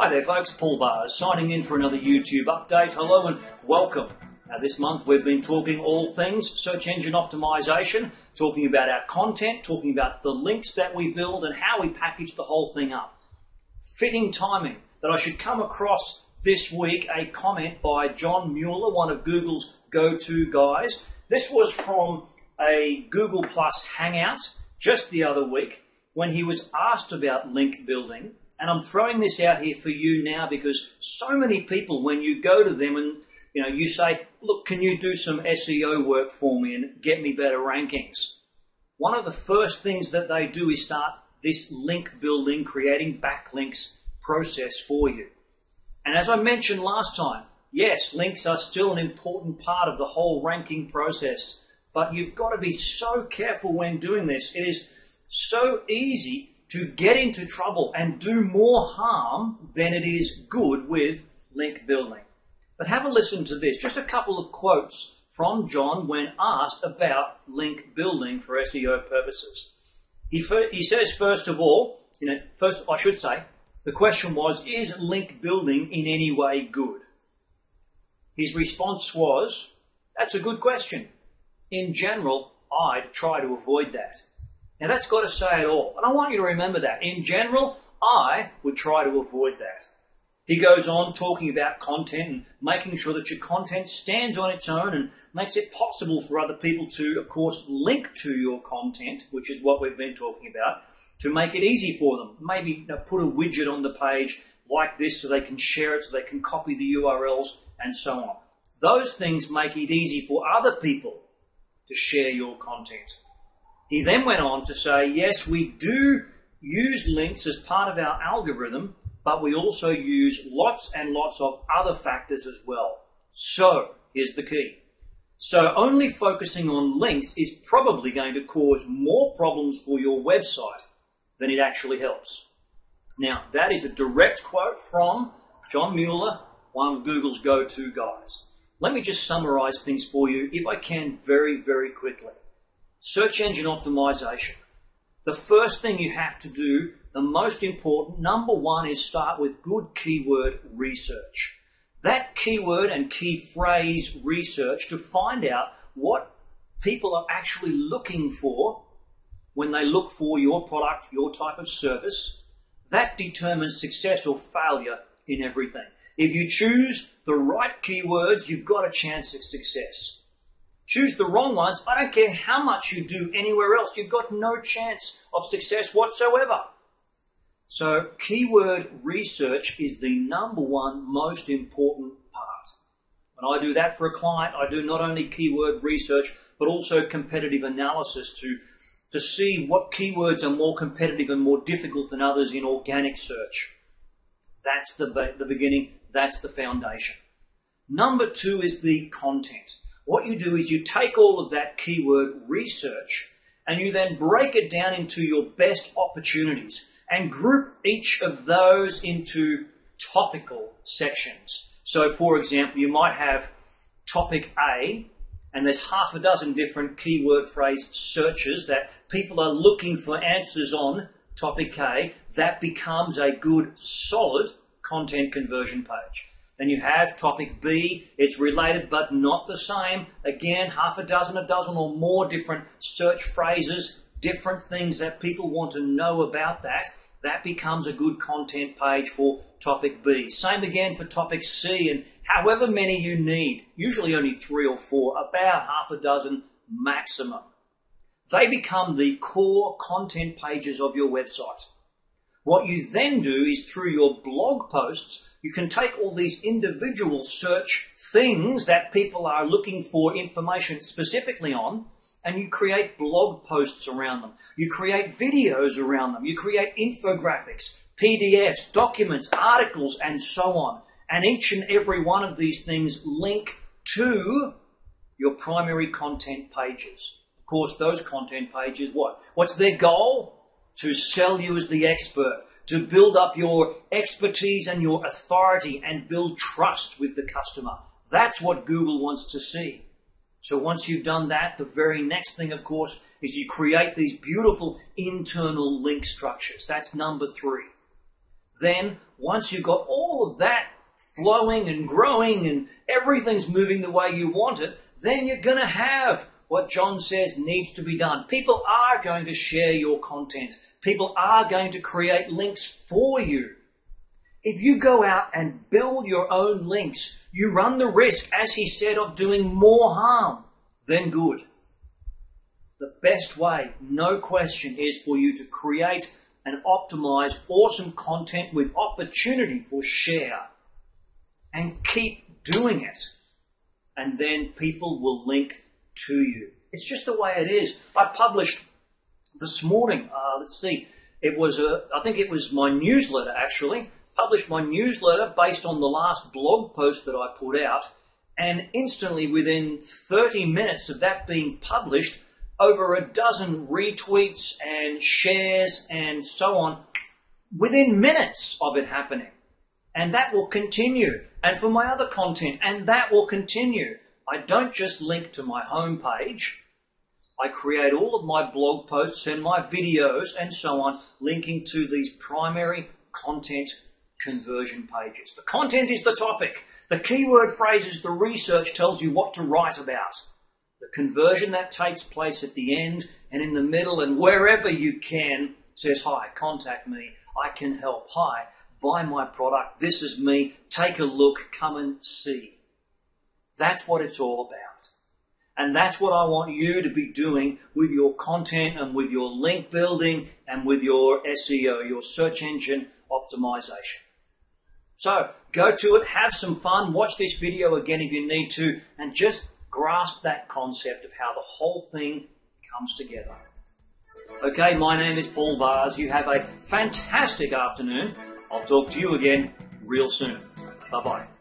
Hi there folks, Paul Bars signing in for another YouTube update. Hello and welcome. Now this month we've been talking all things search engine optimization, talking about our content, talking about the links that we build and how we package the whole thing up. Fitting timing that I should come across this week a comment by John Mueller, one of Google's go-to guys. This was from a Google Plus Hangout just the other week when he was asked about link building. And I'm throwing this out here for you now because so many people, when you go to them and you say, look, can you do some SEO work for me and get me better rankings? One of the first things that they do is start this link building, creating backlinks process for you. And as I mentioned last time, yes, links are still an important part of the whole ranking process, but you've got to be so careful when doing this. It is so easy to get into trouble and do more harm than it is good with link building. But have a listen to this, just a couple of quotes from John when asked about link building for SEO purposes. He says, first of all, the question was, is link building in any way good? His response was, that's a good question. In general, I'd try to avoid that. Now that's got to say it all. And I want you to remember that. In general, I would try to avoid that. He goes on talking about content and making sure that your content stands on its own and makes it possible for other people to, of course, link to your content, which is what we've been talking about, to make it easy for them. Maybe put a widget on the page like this so they can share it, so they can copy the URLs and so on. Those things make it easy for other people to share your content. He then went on to say, yes, we do use links as part of our algorithm, but we also use lots and lots of other factors as well. So, here's the key. So only focusing on links is probably going to cause more problems for your website than it actually helps. Now, that is a direct quote from John Mueller, one of Google's go-to guys. Let me just summarize things for you, if I can, very, very quickly. Search engine optimization. The first thing you have to do, the most important, number one, is start with good keyword research. That keyword and key phrase research to find out what people are actually looking for when they look for your product, your type of service, that determines success or failure in everything. If you choose the right keywords, you've got a chance at success. Choose the wrong ones, I don't care how much you do anywhere else, you've got no chance of success whatsoever. So keyword research is the number one most important part. When I do that for a client, I do not only keyword research, but also competitive analysis to see what keywords are more competitive and more difficult than others in organic search. That's the beginning, that's the foundation. Number two is the content. What you do is you take all of that keyword research and you then break it down into your best opportunities and group each of those into topical sections. So, for example, you might have topic A, and there's half a dozen different keyword phrase searches that people are looking for answers on topic A. That becomes a good, solid content conversion page. Then you have topic B, it's related but not the same. Again, half a dozen or more different search phrases, different things that people want to know about that. That becomes a good content page for topic B. Same again for topic C, and however many you need, usually only 3 or 4, about half a dozen maximum. They become the core content pages of your website. What you then do is through your blog posts, you can take all these individual search things that people are looking for information specifically on, and you create blog posts around them. You create videos around them. You create infographics, PDFs, documents, articles, and so on. And each and every one of these things link to your primary content pages. Of course, those content pages, what's their goal? To sell you as the expert, to build up your expertise and your authority and build trust with the customer. That's what Google wants to see. So once you've done that, the very next thing, of course, is you create these beautiful internal link structures. That's number 3. then once you've got all of that flowing and growing and everything's moving the way you want it, then you're going to have what John says needs to be done. People are going to share your content. People are going to create links for you. If you go out and build your own links, you run the risk, as he said, of doing more harm than good. The best way, no question, is for you to create and optimize awesome content with opportunity for share. And keep doing it. And then people will link to you. It's just the way it is. I published this morning, I think it was my newsletter actually, published my newsletter based on the last blog post that I put out, and instantly within 30 minutes of that being published, over a dozen retweets and shares and so on, within minutes of it happening. And that will continue. And for my other content, and that will continue. I don't just link to my homepage. I create all of my blog posts and my videos and so on, linking to these primary content conversion pages. The content is the topic. The keyword phrases, the research tells you what to write about. The conversion that takes place at the end and in the middle and wherever you can says, hi, contact me, I can help, hi, buy my product, this is me, take a look, come and see. That's what it's all about. And that's what I want you to be doing with your content and with your link building and with your SEO, your search engine optimization. So go to it, have some fun, watch this video again if you need to, and just grasp that concept of how the whole thing comes together. Okay, my name is Paul Vars. You have a fantastic afternoon. I'll talk to you again real soon. Bye-bye.